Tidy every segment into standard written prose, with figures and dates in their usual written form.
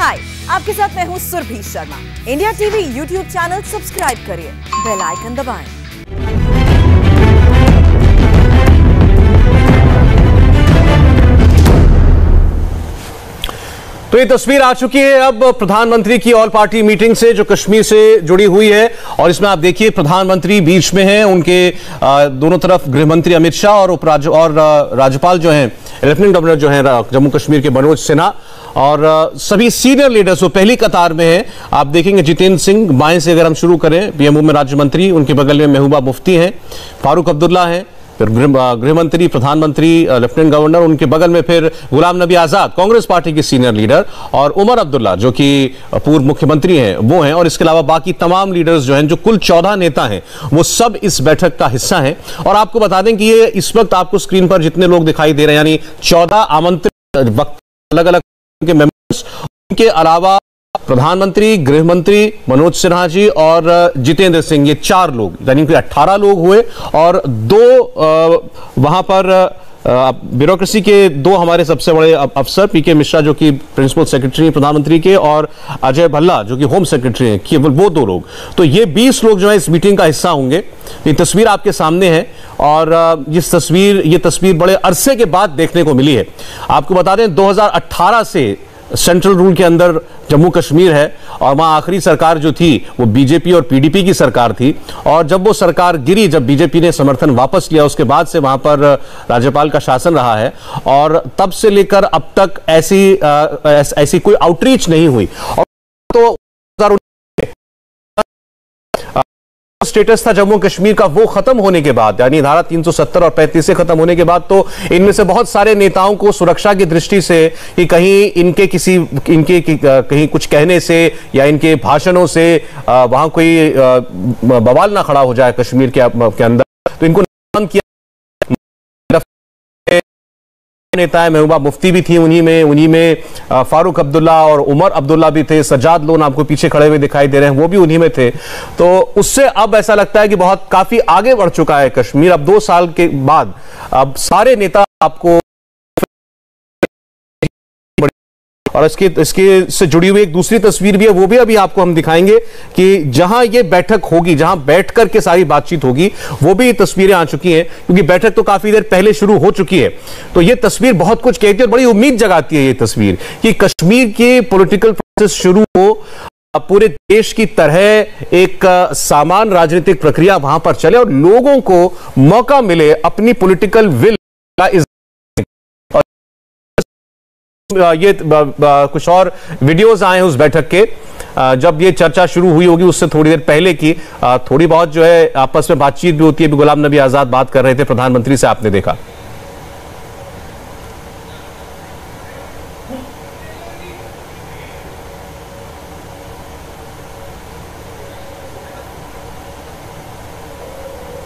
हाय, आपके साथ मैं हूं Surabhi Sharma. India TV YouTube channel subscribe करिए, बेल आइकन दबाएं। तो ये तस्वीर आ चुकी है अब प्रधानमंत्री की ऑल पार्टी मीटिंग से, जो कश्मीर से जुड़ी हुई है। और इसमें आप देखिए प्रधानमंत्री बीच में हैं, उनके दोनों तरफ गृह मंत्री अमित शाह और राज्यपाल जो हैं, लेफ्टिनेंट गवर्नर जो हैं जम्मू कश्मीर के मनोज सिन्हा, और सभी सीनियर लीडर्स वो पहली कतार में हैं। आप देखेंगे जितेंद्र सिंह, बाएं से अगर हम शुरू करें, पीएमओ में राज्य मंत्री, उनके बगल में महबूबा मुफ्ती हैं, फारूक अब्दुल्ला हैं, फिर गृह मंत्री, प्रधानमंत्री, लेफ्टिनेंट गवर्नर, उनके बगल में फिर गुलाम नबी आजाद, कांग्रेस पार्टी के सीनियर लीडर, और उमर अब्दुल्ला जो कि पूर्व मुख्यमंत्री हैं वो हैं, और इसके अलावा बाकी तमाम लीडर्स जो हैं, जो कुल 14 नेता हैं, वो सब इस बैठक का हिस्सा हैं। और आपको बता दें कि ये इस वक्त आपको स्क्रीन पर जितने लोग दिखाई दे रहे हैं, यानी 14 आमंत्रित वक्ता, अलग अलग के मेंबर्स, उनके अलावा प्रधानमंत्री, गृह मंत्री मनोज सिन्हा जी और जितेंद्र सिंह, ये 4 लोग, यानी कि 18 लोग हुए। और 2 वहां पर ब्यूरोक्रेसी के 2 हमारे सबसे बड़े अफसर, पीके मिश्रा जो कि प्रिंसिपल सेक्रेटरी प्रधानमंत्री के, और अजय भल्ला जो कि होम सेक्रेटरी हैं, केवल वो 2 लोग। तो ये 20 लोग जो है इस मीटिंग का हिस्सा होंगे। ये तस्वीर आपके सामने है, और ये तस्वीर बड़े अरसे के बाद देखने को मिली है। आपको बता दें 2018 से सेंट्रल रूल के अंदर जम्मू कश्मीर है, और वहां आखिरी सरकार जो थी वो बीजेपी और पीडीपी की सरकार थी। और जब वो सरकार गिरी, जब बीजेपी ने समर्थन वापस लिया, उसके बाद से वहां पर राज्यपाल का शासन रहा है, और तब से लेकर अब तक ऐसी कोई आउटरीच नहीं हुई। और तो स्टेटस था जम्मू कश्मीर का, वो खत्म होने के बाद, यानी धारा 370 और 35 से खत्म होने के बाद, तो इनमें से बहुत सारे नेताओं को सुरक्षा की दृष्टि से कि कहीं कहीं कुछ कहने से या इनके भाषणों से वहां कोई बवाल ना खड़ा हो जाए कश्मीर के अंदर, तो इनको नाम किया। नेता है महबूबा मुफ्ती भी थी उन्हीं में फारूक अब्दुल्ला और उमर अब्दुल्ला भी थे, सज्जाद लोन आपको पीछे खड़े हुए दिखाई दे रहे हैं, वो भी उन्हीं में थे। तो उससे अब ऐसा लगता है कि काफी आगे बढ़ चुका है कश्मीर। अब 2 साल के बाद अब सारे नेता आपको, और इसके से जुड़ी हुई एक दूसरी तस्वीर भी है, वो भी अभी आपको हम दिखाएंगे कि जहां ये बैठक होगी, जहां बैठ करके सारी बातचीत होगी, वो भी तस्वीरें आ चुकी हैं, क्योंकि बैठक तो काफी देर पहले शुरू हो चुकी है। तो ये तस्वीर बहुत कुछ कहती है और बड़ी उम्मीद जगाती है ये तस्वीर कि कश्मीर की पॉलिटिकल प्रोसेस शुरू हो, पूरे देश की तरह एक समान राजनीतिक प्रक्रिया वहां पर चले और लोगों को मौका मिले अपनी पॉलिटिकल विल का। ये कुछ और वीडियोस आए हैं उस बैठक के, जब ये चर्चा शुरू हुई होगी उससे थोड़ी देर पहले की, थोड़ी बहुत जो है आपस में बातचीत भी होती है। गुलाम नबी आजाद बात कर रहे थे प्रधानमंत्री से, आपने देखा।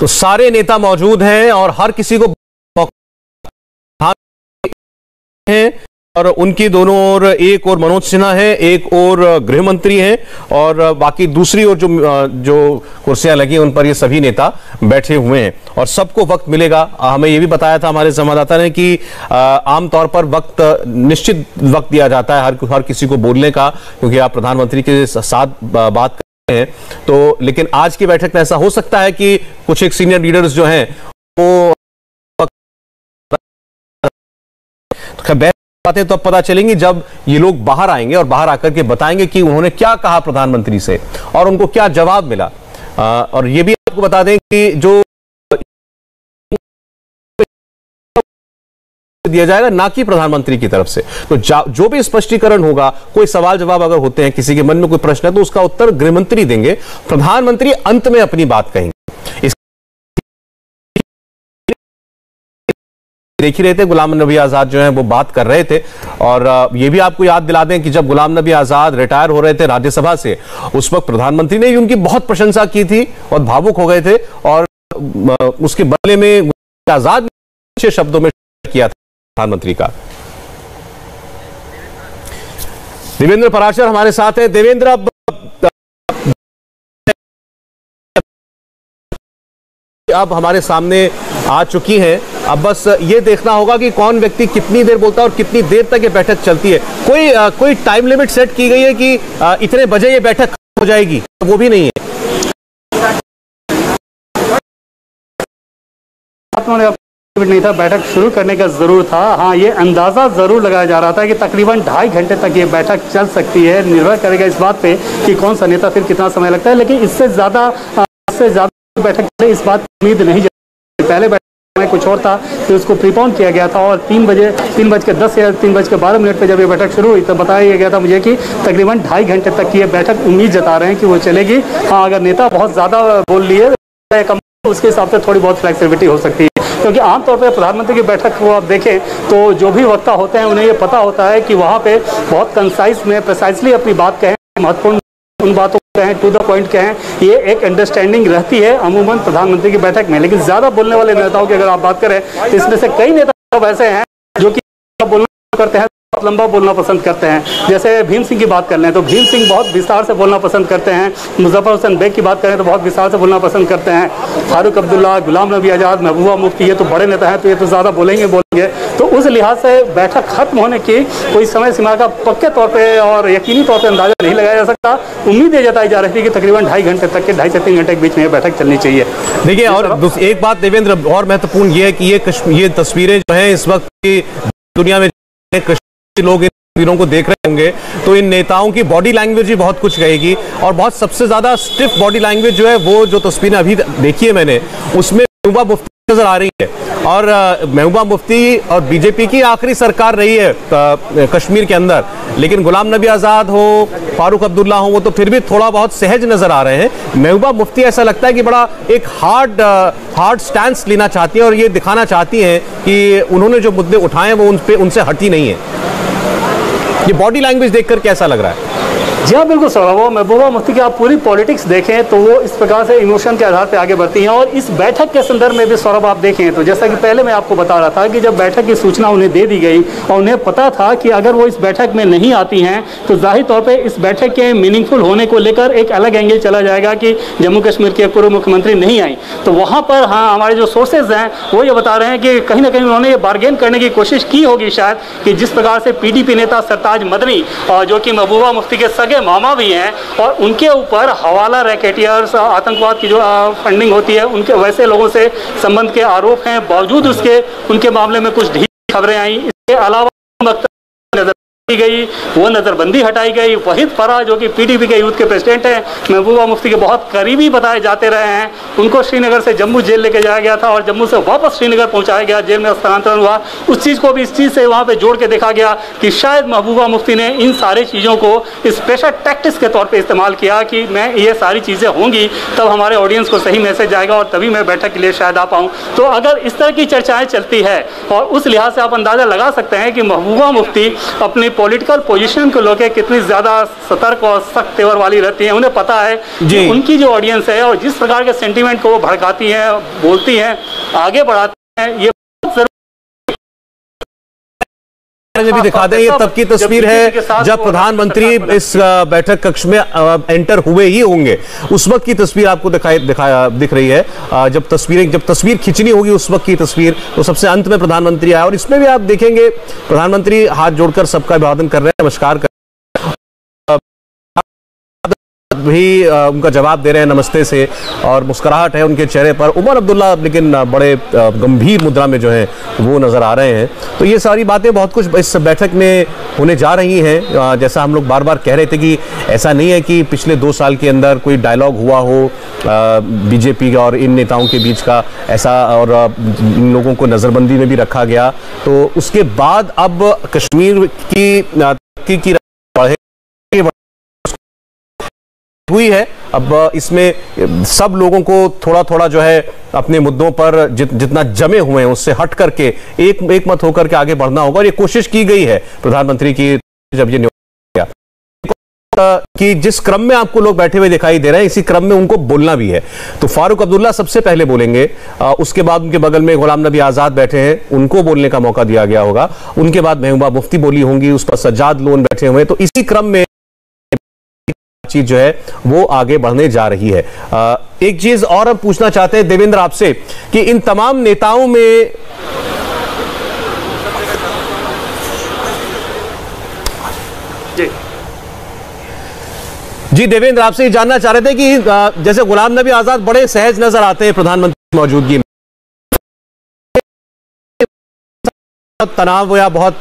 तो सारे नेता मौजूद हैं और हर किसी को हैं, और उनकी दोनों ओर, एक और मनोज सिन्हा है, एक और गृह मंत्री हैं, और बाकी दूसरी ओर जो कुर्सियां लगी उन पर ये सभी नेता बैठे हुए हैं, और सबको वक्त मिलेगा। हमें ये भी बताया था हमारे संवाददाता ने कि आमतौर पर निश्चित वक्त दिया जाता है हर किसी को बोलने का, क्योंकि आप प्रधानमंत्री के साथ बात करते हैं। तो लेकिन आज की बैठक में ऐसा हो सकता है कि कुछ एक सीनियर लीडर्स जो हैं वो बातें तो अब पता चलेंगी जब ये लोग बाहर आएंगे और बाहर आकर के बताएंगे कि उन्होंने क्या कहा प्रधानमंत्री से और उनको क्या जवाब मिला। और ये भी आपको बता दें कि जो दिया जाएगा ना कि प्रधानमंत्री की तरफ से, तो जो भी स्पष्टीकरण होगा, कोई सवाल जवाब अगर होते हैं, किसी के मन में कोई प्रश्न है, तो उसका उत्तर गृह मंत्री देंगे, प्रधानमंत्री अंत में अपनी बात कहेंगे। देख ही रहे थे गुलाम नबी आजाद जो हैं वो बात कर रहे थे, और ये भी आपको याद दिला दें कि जब गुलाम नबी आजाद रिटायर हो रहे थे राज्यसभा से, उस वक्त प्रधानमंत्री ने भी उनकी बहुत प्रशंसा की थी और भावुक हो गए थे, और उसके बदले में आजाद ने अच्छे शब्दों में किया था प्रधानमंत्री का। देवेंद्र पराशर हमारे साथ है। देवेंद्र, अब अब हमारे सामने आ चुकी हैं। अब बस ये देखना होगा कि कौन व्यक्ति कितनी देर बोलता है और कितनी देर तक ये बैठक चलती है। कोई टाइम लिमिट सेट की गई है कि इतने बजे ये बैठक खत्म हो जाएगी, वो भी नहीं है। नहीं था, बैठक शुरू करने का जरूर था। हाँ, ये अंदाजा जरूर लगाया जा रहा था कि तकरीबन 2.5 घंटे तक ये बैठक चल सकती है। निर्भर करेगा इस बात पे कि कौन सा नेता फिर कितना समय लगता है, लेकिन इससे ज्यादा बैठक चले इस बात की उम्मीद नहीं जताई। पहले बैठक कुछ और था, फिर उसको प्रीपोन किया गया था और 3:10 या 3:12 पर जब ये बैठक शुरू हुई तो बताया गया था मुझे कि तकरीबन 2.5 घंटे तक की ये बैठक उम्मीद जता रहे हैं कि वो चलेगी। हाँ, अगर नेता बहुत ज़्यादा बोल लिए उसके हिसाब से थोड़ी बहुत फ्लेक्सिबिलिटी हो सकती है, क्योंकि आमतौर पर प्रधानमंत्री की बैठक को आप देखें तो जो भी वक्ता होते हैं उन्हें ये पता होता है कि वहाँ पे बहुत कंसाइज में प्रिसाइजली अपनी बात कहें, महत्वपूर्ण उन बातों को कहें, टू द पॉइंट कहें। ये एक अंडरस्टैंडिंग रहती है अमूमन प्रधानमंत्री की बैठक में। लेकिन ज़्यादा बोलने वाले नेताओं की अगर आप बात करें तो इसमें से कई नेता ऐसे हैं जो कि बोलना करते हैं, बहुत लंबा बोलना पसंद करते हैं। जैसे भीम सिंह की बात कर लें तो भीम सिंह बहुत विस्तार से बोलना पसंद करते हैं। मुजफ्फर हुसैन बेग की बात करें तो बहुत विस्तार से बोलना पसंद करते हैं। फारूक अब्दुल्ला, गुलाम नबी आज़ाद, महबूबा मुफ्ती, ये तो बड़े नेता हैं तो ये तो ज़्यादा बोलेंगे। तो उस लिहाज से बैठक खत्म होने की कोई समय सीमा का पक्के तौर पर और यकीनी तौर पर अंदाजा नहीं लगाया जा सकता। उम्मीद ये जताई जा रही थी कि तकरीबन 2.5 घंटे तक के 2.5 से 3 घंटे के बीच में बैठक चलनी चाहिए। देखिए, और एक बात देवेंद्र और महत्वपूर्ण ये है कि ये तस्वीरें जो हैं इस वक्त की दुनिया में कश्मीरी लोग तस्वीरों को देख रहे होंगे तो इन नेताओं की बॉडी लैंग्वेज ही बहुत कुछ कहेगी। और बहुत सबसे ज्यादा स्टिफ बॉडी लैंग्वेज जो है वो जो तस्वीरें अभी देखी है मैंने, उसमें महबूबा मुफ्ती नजर आ रही है। और महबूबा मुफ्ती और बीजेपी की आखिरी सरकार रही है कश्मीर के अंदर, लेकिन गुलाम नबी आज़ाद हो, फारूक अब्दुल्ला हो, वो तो फिर भी थोड़ा बहुत सहज नजर आ रहे हैं। महबूबा मुफ्ती ऐसा लगता है कि बड़ा एक हार्ड स्टैंड लेना चाहती है और ये दिखाना चाहती हैं कि उन्होंने जो मुद्दे उठाए वो उनसे हटी नहीं है। ये बॉडी लैंग्वेज देखकर कैसा लग रहा है? जी हाँ, बिल्कुल सौरभ। वो महबूबा मुफ्ती की आप पूरी पॉलिटिक्स देखें तो वो इस प्रकार से इमोशन के आधार पर आगे बढ़ती हैं। और इस बैठक के संदर्भ में भी सौरभ आप देखें तो जैसा कि पहले मैं आपको बता रहा था कि जब बैठक की सूचना उन्हें दे दी गई और उन्हें पता था कि अगर वो इस बैठक में नहीं आती हैं तो जाहिर तौर पर इस बैठक के मीनिंगफुल होने को लेकर एक अलग एंगल चला जाएगा कि जम्मू कश्मीर के पूर्व मुख्यमंत्री नहीं आई। तो वहाँ पर हाँ, हमारे जो सोर्सेज हैं वो ये बता रहे हैं कि कहीं ना कहीं उन्होंने ये बार्गेन करने की कोशिश की होगी शायद, कि जिस प्रकार से PDP नेता सरताज मदनी जो कि महबूबा मुफ्ती के सगे मामा भी हैं और उनके ऊपर हवाला रैकेटियर्स, आतंकवाद की जो फंडिंग होती है उनके वैसे लोगों से संबंध के आरोप हैं, बावजूद उसके उनके मामले में कुछ ढीली खबरें आई। इसके अलावा गई वो नजरबंदी हटाई गई। वहीद फराह जो कि PDP के यूथ के प्रेसिडेंट हैं, महबूबा मुफ्ती के बहुत करीबी बताए जाते रहे हैं, उनको श्रीनगर से जम्मू जेल लेके जाया गया था और जम्मू से वापस श्रीनगर पहुंचाया गया, जेल में स्थानांतरण हुआ। उस चीज़ को भी इस चीज़ से वहाँ पे जोड़ के देखा गया कि शायद महबूबा मुफ्ती ने इन सारी चीज़ों को इस प्रेशर टैक्टिक्स के तौर पर इस्तेमाल किया कि मैं ये सारी चीज़ें होंगी तब हमारे ऑडियंस को सही मैसेज आएगा और तभी मैं बैठक के लिए शायद आ पाऊँ। तो अगर इस तरह की चर्चाएँ चलती है और उस लिहाज से आप अंदाज़ा लगा सकते हैं कि महबूबा मुफ्ती अपनी पॉलिटिकल पोजीशन को लेकर कितनी ज्यादा सतर्क और सख्त तेवर वाली रहती हैं। उन्हें पता है कि उनकी जो ऑडियंस है और जिस प्रकार के सेंटीमेंट को वो भड़काती हैं, बोलती हैं, आगे बढ़ाती हैं, ये भी दिखा दें। ये तब की तस्वीर है जब प्रधानमंत्री इस बैठक कक्ष में एंटर हुए ही होंगे, उस वक्त की तस्वीर आपको दिख रही है। जब तस्वीर खींचनी होगी उस वक्त की तस्वीर, तो सबसे अंत में प्रधानमंत्री आए और इसमें भी आप देखेंगे प्रधानमंत्री हाथ जोड़कर सबका अभिवादन कर रहे हैं, नमस्कार कर भी उनका जवाब दे रहे हैं नमस्ते से और मुस्कुराहट है उनके चेहरे पर। उमर अब्दुल्ला लेकिन बड़े गंभीर मुद्रा में जो है वो नजर आ रहे हैं। तो ये सारी बातें बहुत कुछ इस बैठक में होने जा रही हैं। जैसा हम लोग बार बार कह रहे थे कि ऐसा नहीं है कि पिछले 2 साल के अंदर कोई डायलॉग हुआ हो बीजेपी और इन नेताओं के बीच का ऐसा, और इन लोगों को नजरबंदी में भी रखा गया। तो उसके बाद अब कश्मीर की हुई है। अब इसमें सब लोगों को थोड़ा थोड़ा जो है अपने मुद्दों पर जितना जमे हुए हैं उससे हट करके एक मत होकर के आगे बढ़ना होगा। और ये कोशिश की गई है प्रधानमंत्री की जब ये किया कि जिस क्रम में आपको लोग बैठे हुए दिखाई दे रहे हैं इसी क्रम में उनको बोलना भी है। तो फारूक अब्दुल्ला सबसे पहले बोलेंगे, उसके बाद उनके बगल में गुलाम नबी आज़ाद बैठे हैं, उनको बोलने का मौका दिया गया होगा। उनके बाद महबूबा मुफ्ती बोली होंगी, उस पर सज्जाद लोन बैठे हुए। तो इसी क्रम में बातचीत जो है वो आगे बढ़ने जा रही है। एक चीज और हम पूछना चाहते हैं देवेंद्र आपसे कि इन तमाम नेताओं में जी देवेंद्र आपसे जानना चाह रहे थे कि जैसे गुलाम नबी आजाद बड़े सहज नजर आते हैं प्रधानमंत्री की मौजूदगी में, तनाव या बहुत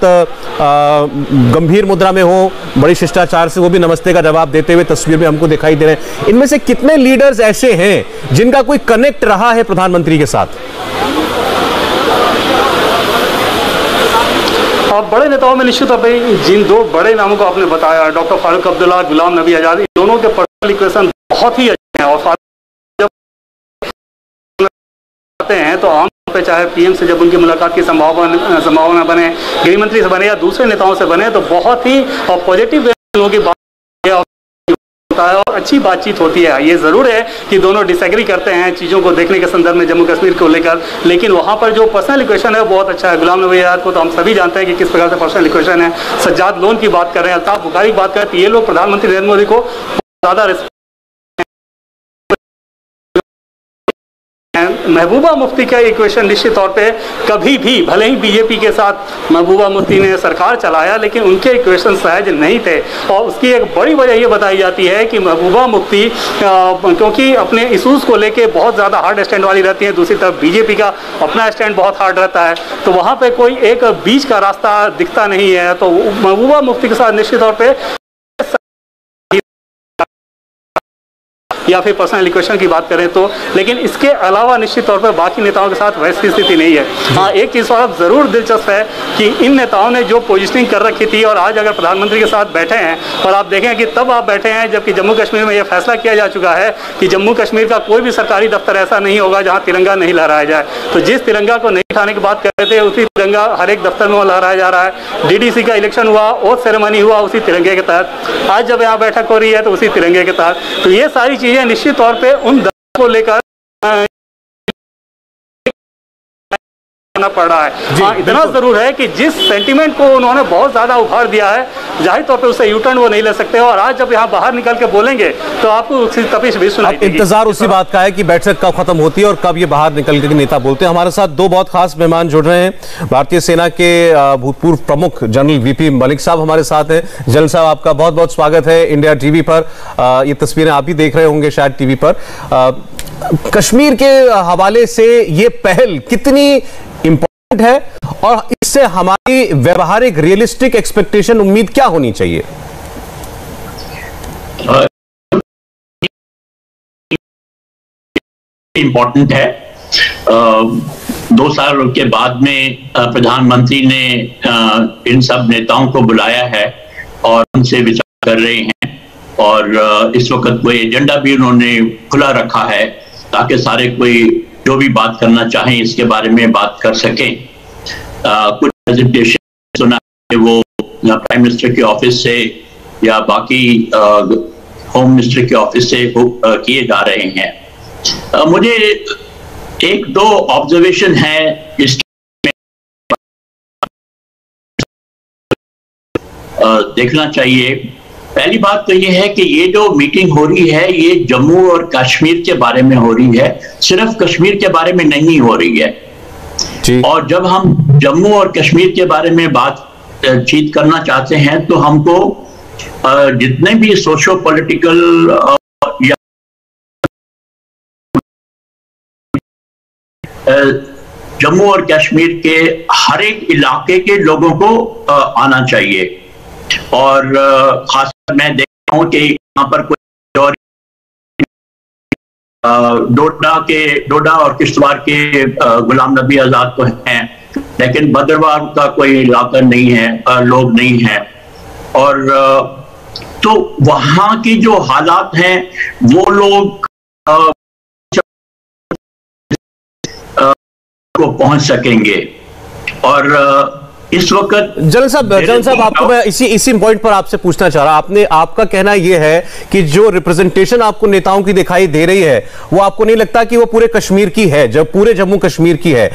गंभीर मुद्रा में हो, बड़ी शिष्टाचार से वो भी नमस्ते का जवाब देते हुए तस्वीर में हमको दिखाई दे रहे हैं। इनमें से कितने लीडर्स ऐसे हैं जिनका कोई कनेक्ट रहा है प्रधानमंत्री के साथ? बड़े नेताओं में निश्चित तौर पर जिन दो बड़े नामों को आपने बताया, डॉक्टर फारूक अब्दुल्ला, गुलाम नबी आजाद, इन दोनों के पर्सनल इक्वेशन बहुत ही अच्छे हैं। और जब आते हैं तो आम पे चाहे पीएम से जब उनकी मुलाकात की संभावना बने, गृह मंत्री से बने या दूसरे नेताओं से बने, तो बहुत ही पॉजिटिव लोगों की बात होता है और अच्छी बातचीत होती है। ये जरूर है कि दोनों डिसएग्री करते हैं चीज़ों को देखने के संदर्भ में जम्मू कश्मीर को लेकर, लेकिन वहाँ पर जो पर्सनल इक्वेशन है वो बहुत अच्छा है। गुलाम नबी आजाद को तो हम सभी जानते हैं कि किस प्रकार से पर्सनल इक्वेशन है। सज्जाद लोन की बात कर रहे हैं, अल्ताफ बुखारी की बात कर रहे हैं, तो ये लोग प्रधानमंत्री नरेंद्र मोदी को ज़्यादा महबूबा मुफ्ती का इक्वेशन निश्चित तौर पे कभी भी, भले ही बीजेपी के साथ महबूबा मुफ्ती ने सरकार चलाया, लेकिन उनके इक्वेशन सहज नहीं थे। और उसकी एक बड़ी वजह ये बताई जाती है कि महबूबा मुफ्ती क्योंकि अपने इशूज़ को लेके बहुत ज़्यादा हार्ड स्टैंड वाली रहती है, दूसरी तरफ बीजेपी का अपना स्टैंड बहुत हार्ड रहता है, तो वहाँ पर कोई एक बीच का रास्ता दिखता नहीं है। तो महबूबा मुफ्ती के साथ निश्चित तौर पर या फिर पर्सनल इक्वेशन की बात करें तो, लेकिन इसके अलावा निश्चित तौर पर बाकी नेताओं के साथ वैसी स्थिति नहीं है। हाँ, एक चीज़ और ज़रूर दिलचस्प है कि इन नेताओं ने जो पोजीशनिंग कर रखी थी और आज अगर प्रधानमंत्री के साथ बैठे हैं और आप देखें कि तब आप बैठे हैं जबकि जम्मू कश्मीर में यह फैसला किया जा चुका है कि जम्मू कश्मीर का कोई भी सरकारी दफ्तर ऐसा नहीं होगा जहाँ तिरंगा नहीं लहराया जाए। तो जिस तिरंगा को नहीं उठाने की बात कर रहे थे, उसी तिरंगा हर एक दफ्तर में लहराया जा रहा है। डीडीसी का इलेक्शन हुआ, ओथ सेरेमनी हुआ उसी तिरंगे के तहत, आज जब यहाँ बैठक हो रही है तो उसी तिरंगे के तहत। तो ये सारी चीज़ें निश्चित तौर पे उन दलों को लेकर पड़ रहा है। हाँ, इतना जरूर है कि जिस सेंटीमेंट को उन्होंने बहुत ज्यादा उभार दिया है, जाहिर तौर पे उसे यूटर्न वो नहीं ले सकते, और आज जब यहाँ बाहर निकल के बोलेंगे तो आपको उसकी तपिश भी सुनाई देगी। इंतजार उसी बात का है कि बैठक कब खत्म होती है और कब ये बाहर निकल के नेता बोलते हैं। हमारे साथ दो बहुत खास मेहमान जुड़ रहे हैं। भारतीय सेना के भूतपूर्व प्रमुख जनरल वीपी मलिक साहब हमारे साथ हैं। जनरल साहब, आपका बहुत बहुत स्वागत है इंडिया टीवी पर। ये तस्वीरें आप भी देख रहे होंगे शायद टीवी पर। कश्मीर के हवाले से ये पहल कितनी इंपॉर्टेंट है और इससे हमारी व्यवहारिक रियलिस्टिक एक्सपेक्टेशन, उम्मीद क्या होनी चाहिए? इंपॉर्टेंट है। 2 साल के बाद में प्रधानमंत्री ने इन सब नेताओं को बुलाया है और उनसे विचार कर रहे हैं, और इस वक्त कोई एजेंडा भी उन्होंने खुला रखा है ताकि सारे कोई जो भी बात करना चाहें इसके बारे में बात कर सकें। कुछ प्रेजेंटेशन सुना है वो प्राइम मिनिस्टर के ऑफिस से या बाकी होम मिनिस्टर के ऑफिस से किए जा रहे हैं। मुझे 1-2 ऑब्जर्वेशन है इसमें देखना चाहिए। पहली बात तो ये है कि ये जो मीटिंग हो रही है ये जम्मू और कश्मीर के बारे में हो रही है, सिर्फ कश्मीर के बारे में नहीं हो रही है। और जब हम जम्मू और कश्मीर के बारे में बातचीत करना चाहते हैं तो हमको जितने भी सोशो पॉलिटिकल या जम्मू और कश्मीर के हर एक इलाके के लोगों को आना चाहिए। और खासकर मैं देखता हूं कि यहाँ पर कोई डोडा और किश्तवाड़ के गुलाम नबी आजाद तो हैं, लेकिन भद्रवाह का कोई इलाका नहीं है, लोग नहीं हैं। और तो वहां की जो हालात हैं वो लोग को पहुंच सकेंगे। और इस वक्त जनरल साहब आपको मैं इसी पॉइंट पर आपसे पूछना चाह रहा, आपका कहना यह है कि जो रिप्रेजेंटेशन आपको नेताओं की दिखाई दे रही है वो आपको नहीं लगता कि वो पूरे कश्मीर की है, जब पूरे जम्मू कश्मीर की है।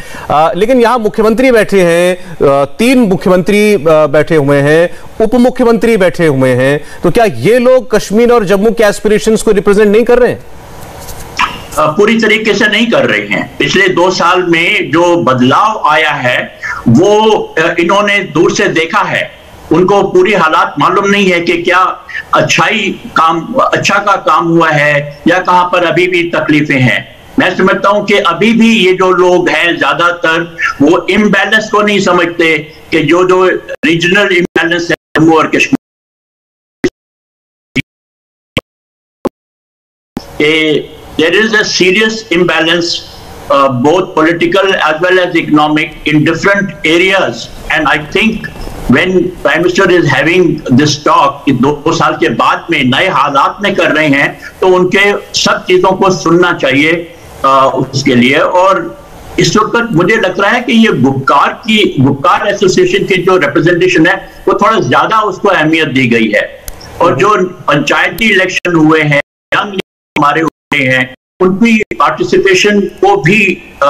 लेकिन यहां मुख्यमंत्री बैठे हैं, 3 मुख्यमंत्री बैठे हुए हैं, उप मुख्यमंत्री बैठे हुए हैं, तो क्या ये लोग कश्मीर और जम्मू के एस्पिरेशंस को रिप्रेजेंट नहीं कर रहे हैं? पूरी तरीके से नहीं कर रहे हैं। पिछले 2 साल में जो बदलाव आया है वो इन्होंने दूर से देखा है, उनको पूरी हालात मालूम नहीं है कि क्या अच्छा का काम हुआ है या कहां पर अभी भी तकलीफें हैं। मैं समझता हूं कि अभी भी ये जो लोग हैं ज्यादातर वो इम्बैलेंस को नहीं समझते कि जो रीजनल इम्बैलेंस है जम्मू और Kashmir, there is a serious imbalance, both political as well as economic, in different areas. And I think when Prime Minister is having this talk, कि 2 साल के बाद में नए हालात में कर रहे हैं, तो उनके सब चीजों को सुनना चाहिए उसके लिए। और इस वक्त मुझे लग रहा है कि ये गुपकार एसोसिएशन की जो रिप्रेजेंटेशन है वो थोड़ा ज्यादा उसको अहमियत दी गई है। और जो पंचायती इलेक्शन हुए हैं, यंग हमारे हैं, उनकी पार्टिसिपेशन को भी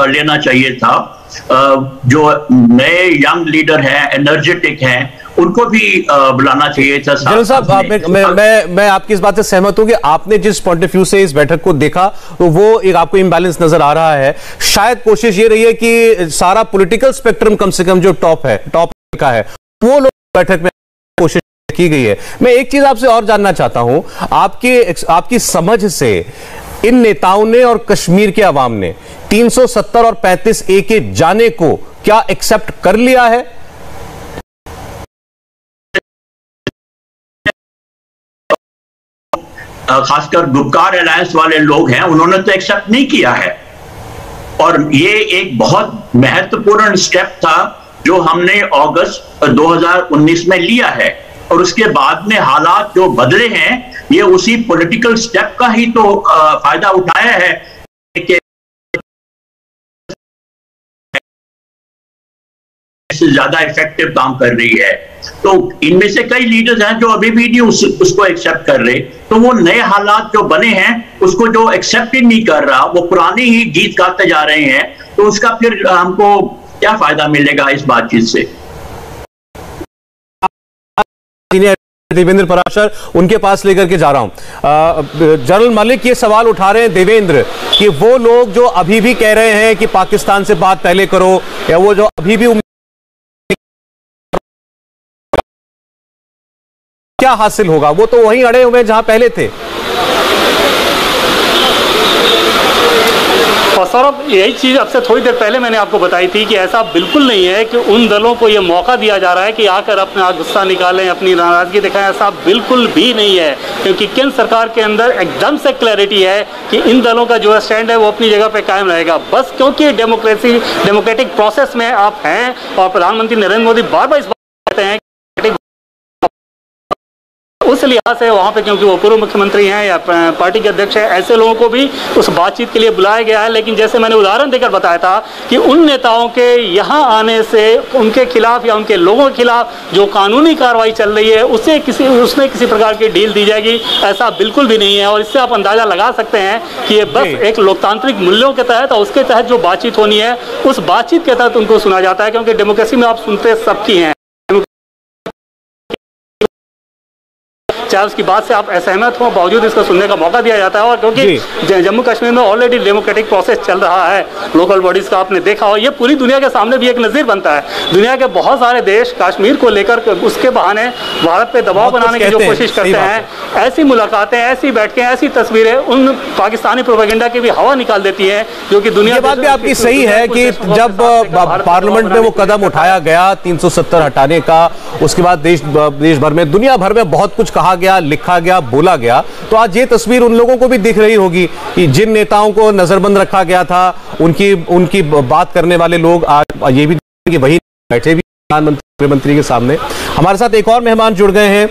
लेना चाहिए था। जो नए यंग लीडर हैं, एनर्जेटिक हैं, उनको भी बुलाना चाहिए था। जनरल साहब, मैं आपकी इस बात से सहमत हूं कि आपने जिस पॉइंट ऑफ व्यू से इस बैठक को देखा तो वो एक आपको इम्बैलेंस नजर आ रहा है। शायद कोशिश ये रही है कि सारा पॉलिटिकल स्पेक्ट्रम कम से कम जो टॉप का है वो लोग बैठक में कोशिश की गई है। मैं एक चीज आपसे और जानना चाहता हूं, आपकी समझ से इन नेताओं ने और कश्मीर के अवाम ने 370 और 35A के जाने को क्या एक्सेप्ट कर लिया है? खासकर गुपकार अलायंस वाले लोग हैं, उन्होंने तो एक्सेप्ट नहीं किया है। और ये एक बहुत महत्वपूर्ण स्टेप था जो हमने अगस्त 2019 में लिया है, और उसके बाद में हालात जो बदले हैं, ये उसी पॉलिटिकल स्टेप का ही तो फायदा उठाया है कि ज्यादा इफेक्टिव काम कर रही है। तो इनमें से कई लीडर्स हैं जो अभी भी नहीं उसको एक्सेप्ट कर रहे, तो वो नए हालात जो बने हैं उसको जो एक्सेप्ट ही नहीं कर रहा, वो पुराने ही गीत गाते जा रहे हैं, तो उसका फिर हमको क्या फायदा मिलेगा इस बातचीत से? देवेंद्र पराशर, उनके पास लेकर के जा रहा हूं। जनरल मलिक ये सवाल उठा रहे हैं देवेंद्र कि वो लोग जो अभी भी कह रहे हैं कि पाकिस्तान से बात पहले करो, या वो जो अभी भी क्या हासिल होगा, वो तो वहीं अड़े हुए जहां पहले थे। और सौरभ, यही चीज अब से थोड़ी देर पहले मैंने आपको बताई थी कि ऐसा बिल्कुल नहीं है कि उन दलों को यह मौका दिया जा रहा है कि आकर अपना गुस्सा निकालें, अपनी नाराजगी दिखाएं। ऐसा बिल्कुल भी नहीं है, क्योंकि केंद्र सरकार के अंदर एकदम से क्लैरिटी है कि इन दलों का जो स्टैंड है वो अपनी जगह पे कायम रहेगा। बस क्योंकि डेमोक्रेटिक प्रोसेस में आप हैं, और प्रधानमंत्री नरेंद्र मोदी बार बार इस बात कहते हैं, उस लिहाज से वहाँ पे क्योंकि वो पूर्व मुख्यमंत्री हैं या पार्टी के अध्यक्ष हैं, ऐसे लोगों को भी उस बातचीत के लिए बुलाया गया है। लेकिन जैसे मैंने उदाहरण देकर बताया था कि उन नेताओं के यहाँ आने से उनके खिलाफ या उनके लोगों के खिलाफ जो कानूनी कार्रवाई चल रही है उसमें किसी प्रकार की डील दी जाएगी, ऐसा बिल्कुल भी नहीं है। और इससे आप अंदाजा लगा सकते हैं कि ये बस एक लोकतांत्रिक मूल्यों के तहत और उसके तहत जो बातचीत होनी है उस बातचीत के तहत उनको सुना जाता है, क्योंकि डेमोक्रेसी में आप सुनते सबकी हैं, चाहे उसकी बात से आप असहमत हो, बावजूद इसको सुनने का मौका दिया जाता है। और क्योंकि जम्मू कश्मीर में ऑलरेडी डेमोक्रेटिक प्रोसेस चल रहा है, लोकल बॉडीज का आपने देखा हो, ये पूरी दुनिया के सामने भी एक नज़ीर बनता है। दुनिया के बहुत सारे देश कश्मीर को लेकर उसके बहाने भारत पे दबाव बनाने की जो कोशिश करते हैं, ऐसी मुलाकातें, ऐसी बैठकें, ऐसी तस्वीरें उन पाकिस्तानी प्रोपेगेंडा की भी हवा निकाल देती है, जो कि दुनिया। बात भी आपकी सही है कि जब पार्लियामेंट में वो कदम उठाया गया 370 हटाने का, उसके बाद देश भर में, दुनिया भर में बहुत कुछ कहा गया, लिखा गया, बोला गया, तो आज ये तस्वीर उन लोगों को भी दिख रही होगी कि जिन नेताओं को नजरबंद रखा गया था, उनकी बात करने वाले लोग आज ये भी कि वही बैठे भी प्रधानमंत्री के सामने। हमारे साथ एक और मेहमान जुड़ गए हैं,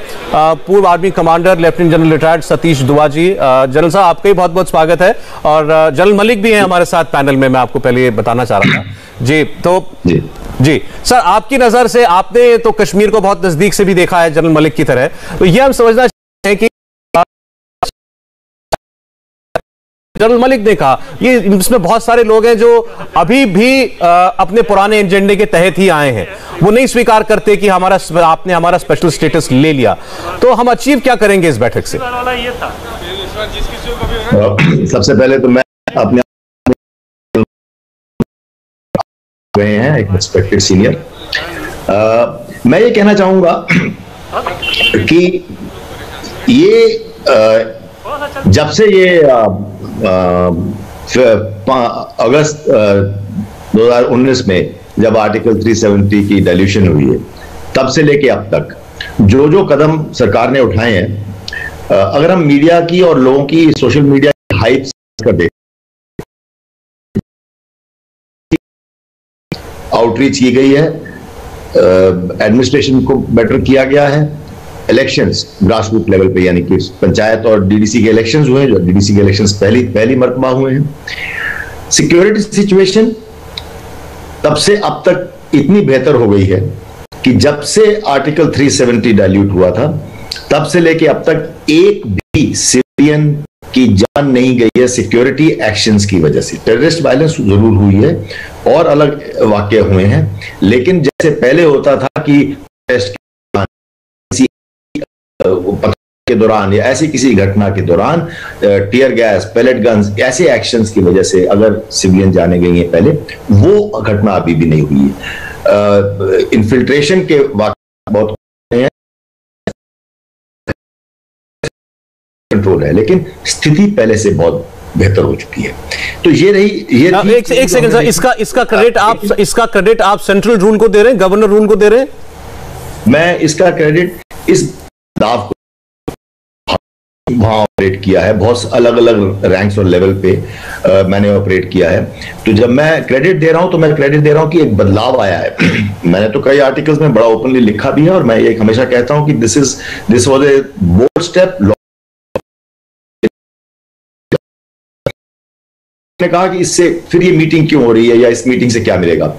पूर्व army commander lieutenant general retired Satish दुआ जी। जनरल साहब, आपका भी बहुत बहुत स्वागत है। और जनरल मलिक भी हैं हमारे साथ पैनल में, मैं आपको पहले ये बताना चाह रहा था जी। तो जी सर, आपकी नजर से आपने तो कश्मीर को बहुत नजदीक से भी देखा है जनरल मलिक की तरह, तो ये हम समझना चाहते हैं कि जनरल मलिक ने कहा ये इसमें बहुत सारे लोग हैं जो अभी भी अपने पुराने एजेंडे के तहत ही आए हैं, वो नहीं स्वीकार करते कि आपने हमारा स्पेशल स्टेटस ले लिया, तो हम अचीव क्या करेंगे इस बैठक से? सबसे पहले तो मैं अपने गए हैं एक रिस्पेक्टेड सीनियर, मैं ये कहना चाहूंगा कि ये जब से ये अगस्त 2019 में जब आर्टिकल 370 की डाइल्यूशन हुई है, तब से लेके अब तक जो जो कदम सरकार ने उठाए हैं, अगर हम मीडिया की और लोगों की सोशल मीडिया की हाइप कर दे, आउटरीच की गई है, एडमिनिस्ट्रेशन को बेटर किया गया है, इलेक्शंस ग्रासरूट लेवल पे यानी कि पंचायत और डीडीसी के इलेक्शंस हुए हैं, जो डीडीसी के इलेक्शंस पहली मरतबा हुए हैं। सिक्योरिटी सिचुएशन तब से अब तक इतनी बेहतर हो गई है कि जब से आर्टिकल 370 डाइल्यूट हुआ था, तब से लेके अब तक एक भी सिविलियन की जान नहीं गई है सिक्योरिटी एक्शंस की वजह से। टेररिस्ट वायलेंस जरूर हुई है और अलग वाकये हुए हैं, लेकिन जैसे पहले होता था कि के दौरान या ऐसी किसी घटना के दौरान टीयर गैस, पेलेट गन्स, ऐसे एक्शंस की वजह से अगर सिविलियन जाने गई हैं पहले, वो घटना अभी भी नहीं हुई है। इन्फिल्ट्रेशन के वाक़े बहुत हैं, कंट्रोल है, लेकिन स्थिति पहले से बहुत बेहतर हो चुकी है। तो ये रही एक सेकंड सर, इसका क्रेडिट आप सेंट्रल रूल को दे रहे हैं, गवर्नर रूल को दे रहे हैं? मैं इसका क्रेडिट इस दाव को वहां ऑपरेट किया है, बहुत अलग अलग रैंक्स और लेवल पे मैंने ऑपरेट किया है। तो जब मैं क्रेडिट दे रहा हूं तो मैं क्रेडिट दे रहा हूं कि एक बदलाव आया है। मैंने तो कई आर्टिकल्स में बड़ा ओपनली लिखा भी है और मैं ये हमेशा कहता हूं कि this was a bold step. ने कहा कि इससे फिर ये मीटिंग क्यों हो रही है या इस मीटिंग से क्या मिलेगा।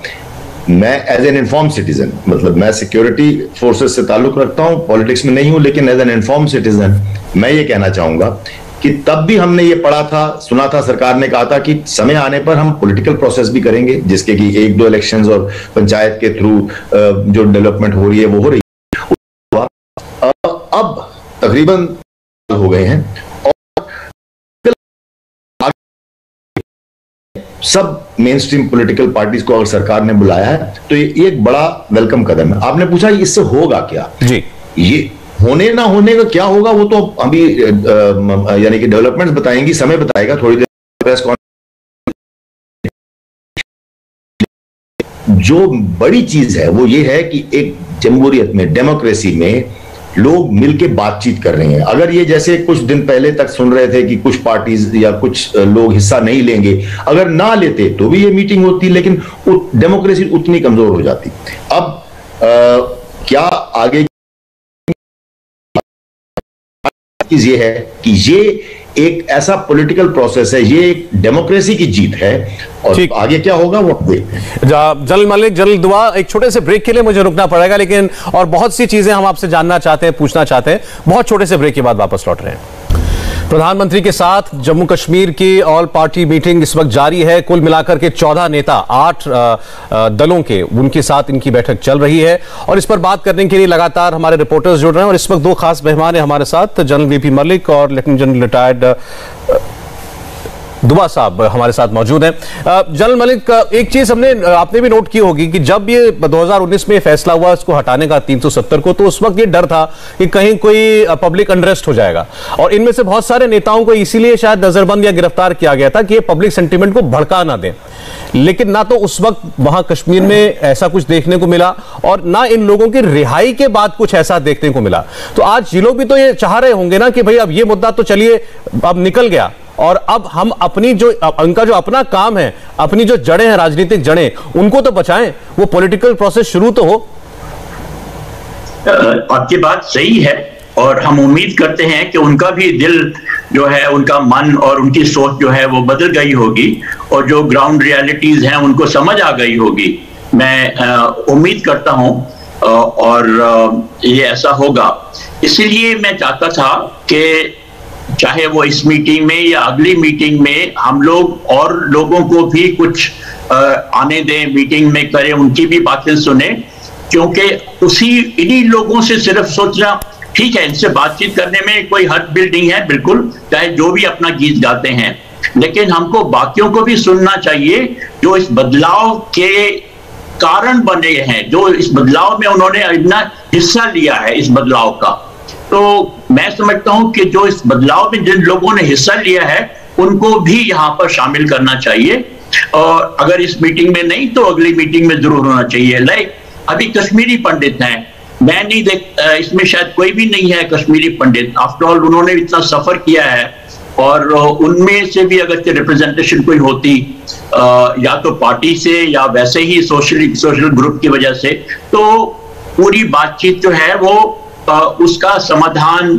मैं एज एन इन्फॉर्म सिटीजन, मतलब मैं सिक्योरिटी फोर्सेस से ताल्लुक रखता हूं, पॉलिटिक्स में नहीं हूं, लेकिन एज एन इन्फॉर्म सिटीजन मैं ये कहना चाहूंगा कि तब भी हमने ये पढ़ा था, सुना था, सरकार ने कहा था कि समय आने पर हम पॉलिटिकल प्रोसेस भी करेंगे, जिसके कि 1-2 इलेक्शंस और पंचायत के थ्रू जो डेवलपमेंट हो रही है वो हो रही है। अब तकरीबन हो गए हैं और सब मेन स्ट्रीम पॉलिटिकल पार्टीज को अगर सरकार ने बुलाया है तो ये एक बड़ा वेलकम कदम है। आपने पूछा इससे होगा क्या जी? ये होने ना होने का क्या होगा वो तो अभी यानी कि डेवलपमेंट्स बताएंगी, समय बताएगा। थोड़ी देर प्रेस कॉन्फ्रेंस, जो बड़ी चीज है वो ये है कि एक जमहूरियत में, डेमोक्रेसी में लोग मिलके बातचीत कर रहे हैं। अगर ये जैसे कुछ दिन पहले तक सुन रहे थे कि कुछ पार्टीज या कुछ लोग हिस्सा नहीं लेंगे, अगर ना लेते तो भी ये मीटिंग होती, लेकिन डेमोक्रेसी उतनी कमजोर हो जाती। अब क्या आगे चीज ये है कि ये एक ऐसा पॉलिटिकल प्रोसेस है, ये एक डेमोक्रेसी की जीत है और आगे क्या होगा वो देखते हैं। जनरल मलिक, जनरल दुआ, एक छोटे से ब्रेक के लिए मुझे रुकना पड़ेगा, लेकिन और बहुत सी चीजें हम आपसे जानना चाहते हैं, पूछना चाहते हैं। बहुत छोटे से ब्रेक के बाद वापस लौट रहे हैं। प्रधानमंत्री के साथ जम्मू कश्मीर की ऑल पार्टी मीटिंग इस वक्त जारी है। कुल मिलाकर के 14 नेता, 8 दलों के, उनके साथ इनकी बैठक चल रही है और इस पर बात करने के लिए लगातार हमारे रिपोर्टर्स जुड़ रहे हैं और इस वक्त 2 खास मेहमान हैं हमारे साथ, जनरल वीपी मलिक और लेफ्टिनेंट जनरल रिटायर्ड दुआ साहब हमारे साथ मौजूद हैं। जनरल मलिक, एक चीज आपने भी नोट की होगी कि जब ये 2019 में फैसला हुआ इसको हटाने का 370 को, तो उस वक्त ये डर था कि कहीं कोई पब्लिक अनरेस्ट हो जाएगा और इनमें से बहुत सारे नेताओं को इसीलिए शायद नजरबंद या गिरफ्तार किया गया था कि ये पब्लिक सेंटीमेंट को भड़का ना दें। लेकिन ना तो उस वक्त वहां कश्मीर में ऐसा कुछ देखने को मिला और ना इन लोगों की रिहाई के बाद कुछ ऐसा देखने को मिला। तो आज ये लोग भी तो ये चाह रहे होंगे ना कि भाई अब ये मुद्दा तो चलिए अब निकल गया और अब हम अपनी जो उनका जो अपना काम है, अपनी जो जड़ें हैं, राजनीतिक जड़ें, उनको तो बचाएं, वो पॉलिटिकल प्रोसेस शुरू तो हो। आपकी बात सही है और हम उम्मीद करते हैं कि उनका भी दिल जो है, उनका मन और उनकी सोच जो है वो बदल गई होगी और जो ग्राउंड रियलिटीज हैं उनको समझ आ गई होगी। मैं उम्मीद करता हूं और ये ऐसा होगा। इसीलिए मैं चाहता था कि चाहे वो इस मीटिंग में या अगली मीटिंग में हम लोग और लोगों को भी कुछ आने दें, मीटिंग में करें, उनकी भी बातें सुने, क्योंकि इन्हीं लोगों से सिर्फ सोचना ठीक है, इनसे बातचीत करने में कोई हद बिल्डिंग है, बिल्कुल, चाहे जो भी अपना गीत गाते हैं, लेकिन हमको बाकियों को भी सुनना चाहिए जो इस बदलाव के कारण बने हैं, जो इस बदलाव में उन्होंने अपना हिस्सा लिया है इस बदलाव का। तो मैं समझता हूं कि जो इस बदलाव में जिन लोगों ने हिस्सा लिया है उनको भी यहां पर शामिल करना चाहिए, और अगर इस मीटिंग में नहीं तो अगली मीटिंग में जरूर होना चाहिए। लाइक अभी कश्मीरी पंडित हैं, मैं नहीं इसमें शायद कोई भी नहीं है कश्मीरी पंडित, आफ्टर ऑल उन्होंने इतना सफर किया है, और उनमें से भी अगर रिप्रेजेंटेशन कोई होती या तो पार्टी से या वैसे ही सोशल ग्रुप की वजह से, तो पूरी बातचीत जो है वो उसका समाधान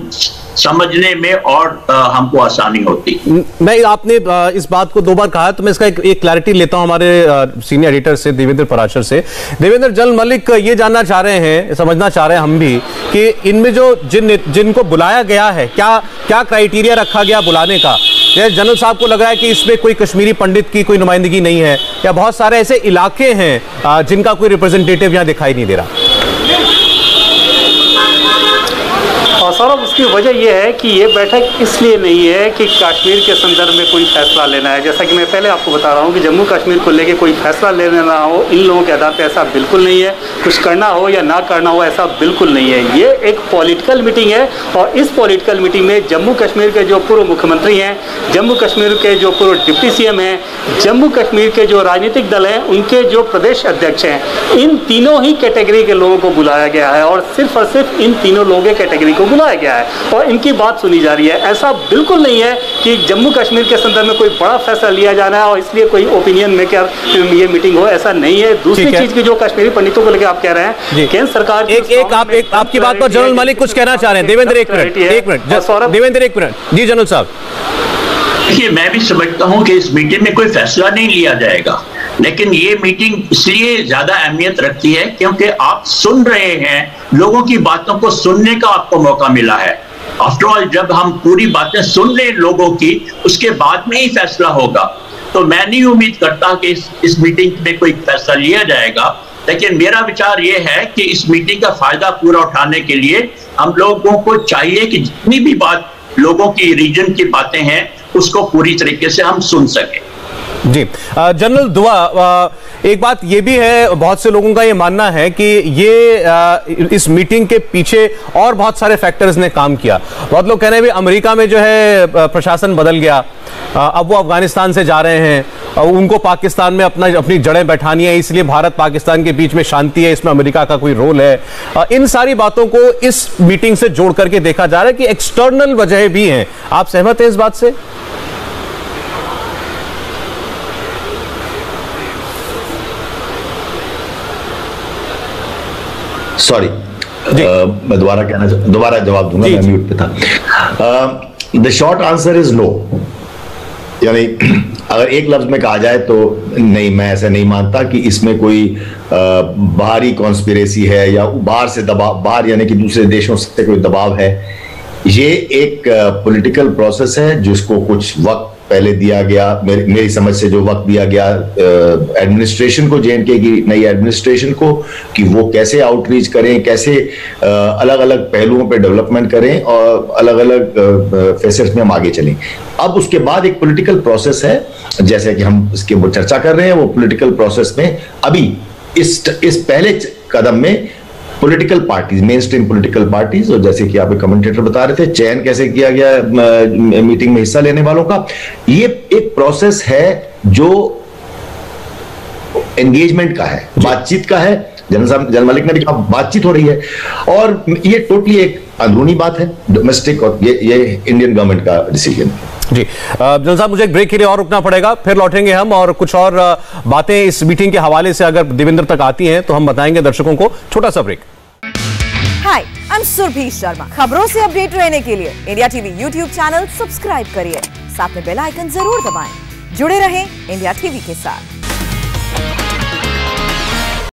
समझने में और हमको आसानी होती। मैं आपने इस बात को 2 बार कहा, तो मैं इसका एक क्लैरिटी लेता हूं हमारे सीनियर एडिटर से, देवेंद्र पराशर से। देवेंद्र, जनरल मलिक ये जानना चाह रहे हैं, समझना चाह रहे हैं हम भी, कि इनमें जो जिनको बुलाया गया है, क्या क्राइटेरिया रखा गया बुलाने का? जनरल साहब को लग रहा है कि इसमें कोई कश्मीरी पंडित की कोई नुमाइंदगी नहीं है, या बहुत सारे ऐसे इलाके हैं जिनका कोई रिप्रेजेंटेटिव यहां दिखाई नहीं दे रहा? और सौरभ, उसकी वजह यह है कि ये बैठक इसलिए नहीं है कि कश्मीर के संदर्भ में कोई फैसला लेना है। जैसा कि मैं पहले आपको बता रहा हूँ कि जम्मू कश्मीर को लेके कोई फैसला लेना हो इन लोगों के आधार पे, ऐसा बिल्कुल नहीं है। कुछ करना हो या ना करना हो, ऐसा बिल्कुल नहीं है। ये एक पॉलिटिकल मीटिंग है, और इस पॉलिटिकल मीटिंग में जम्मू कश्मीर के जो पूर्व मुख्यमंत्री हैं, जम्मू कश्मीर के जो पूर्व डिप्टी सीएम हैं, जम्मू कश्मीर के जो राजनीतिक दल हैं, उनके जो प्रदेश अध्यक्ष हैं, इन तीनों ही कैटेगरी के लोगों को बुलाया गया है, और सिर्फ इन तीनों लोगों के कैटेगरी को बुलाया गया है और इनकी बात सुनी जा रही है। ऐसा बिल्कुल नहीं है कि जम्मू कश्मीर के संदर्भ में कोई बड़ा फैसला लिया जाना है और इसलिए कोई ओपिनियन मेकर ये मीटिंग हो, ऐसा नहीं है। दूसरी चीज की जो कश्मीरी पंडितों को लेकर आप कह रहे हैं, केंद्र सरकार आपकी बात पर जनरल मलिक कुछ कहना चाह रहे हैं। देवेंद्र एक मिनट, देवेंद्र एक मिनट। जी जनरल साहब। देखिए, मैं भी समझता हूं कि इस मीटिंग में कोई फैसला नहीं लिया जाएगा, लेकिन ये मीटिंग इसलिए ज्यादा अहमियत रखती है क्योंकि आप सुन रहे हैं, लोगों की बातों को सुनने का आपको मौका मिला है। आफ्टर ऑल जब हम पूरी बातें सुन लें लोगों की, उसके बाद में ही फैसला होगा। तो मैं नहीं उम्मीद करता कि इस मीटिंग में कोई फैसला लिया जाएगा, लेकिन मेरा विचार ये है कि इस मीटिंग का फायदा पूरा उठाने के लिए हम लोगों को चाहिए कि जितनी भी बात लोगों की रीजन की बातें हैं उसको पूरी तरीके से हम सुन सकें। जी जनरल दुआ, एक बात ये भी है, बहुत से लोगों का ये मानना है कि ये इस मीटिंग के पीछे और बहुत सारे फैक्टर्स ने काम किया। बहुत लोग कह रहे हैं भी अमेरिका में जो है प्रशासन बदल गया, अब वो अफगानिस्तान से जा रहे हैं, उनको पाकिस्तान में अपनी जड़ें बैठानी है, इसलिए भारत पाकिस्तान के बीच में शांति है, इसमें अमेरिका का कोई रोल है। इन सारी बातों को इस मीटिंग से जोड़ करके देखा जा रहा है कि एक्सटर्नल वजह भी हैं। आप सहमत हैं इस बात से? सॉरी, मैं दोबारा जवाब दूंगा, मैं म्यूट पे था। The short answer is no. यानी अगर एक लफ्ज में कहा जाए तो नहीं, मैं ऐसा नहीं मानता कि इसमें कोई बाहरी कॉन्स्पिरेसी है या बाहर से दबाव, बाहर यानी कि दूसरे देशों से कोई दबाव है। ये एक पॉलिटिकल प्रोसेस है जिसको कुछ वक्त पहले दिया गया, मेरी समझ से जो वक्त दिया गया एडमिनिस्ट्रेशन को, जेएनके की नई एडमिनिस्ट्रेशन को, कि वो कैसे आउटरीच करें, कैसे अलग अलग पहलुओं पे डेवलपमेंट करें और अलग अलग फेसेट्स में हम आगे चलें। अब उसके बाद एक पॉलिटिकल प्रोसेस है, जैसे कि हम इसके ऊपर चर्चा कर रहे हैं, वो पॉलिटिकल प्रोसेस में अभी इस पहले कदम में political parties, main stream political parties, और जैसे कि आप एक कमेंटेटर बता रहे थे, चयन कैसे किया गया मीटिंग में हिस्सा लेने वालों का, ये एक प्रोसेस है जो एंगेजमेंट का है, बातचीत का है। जनरल मलिक ने भी कहा बातचीत हो रही है, और ये टोटली एक अंदरूनी बात है, डोमेस्टिक, और ये इंडियन गवर्नमेंट का डिसीजन है। जी जनरल साहब, मुझे एक ब्रेक के लिए और रुकना पड़ेगा, फिर लौटेंगे हम, और कुछ और बातें इस मीटिंग के हवाले से अगर देवेंद्र तक आती हैं तो हम बताएंगे दर्शकों को। छोटा सा break. Hi, I am Surabhi Sharma. खबरों से अपडेट रहने के लिए India TV YouTube channel subscribe करिए, साथ में बेल आइकन जरूर दबाएं। जुड़े रहें इंडिया टीवी के साथ।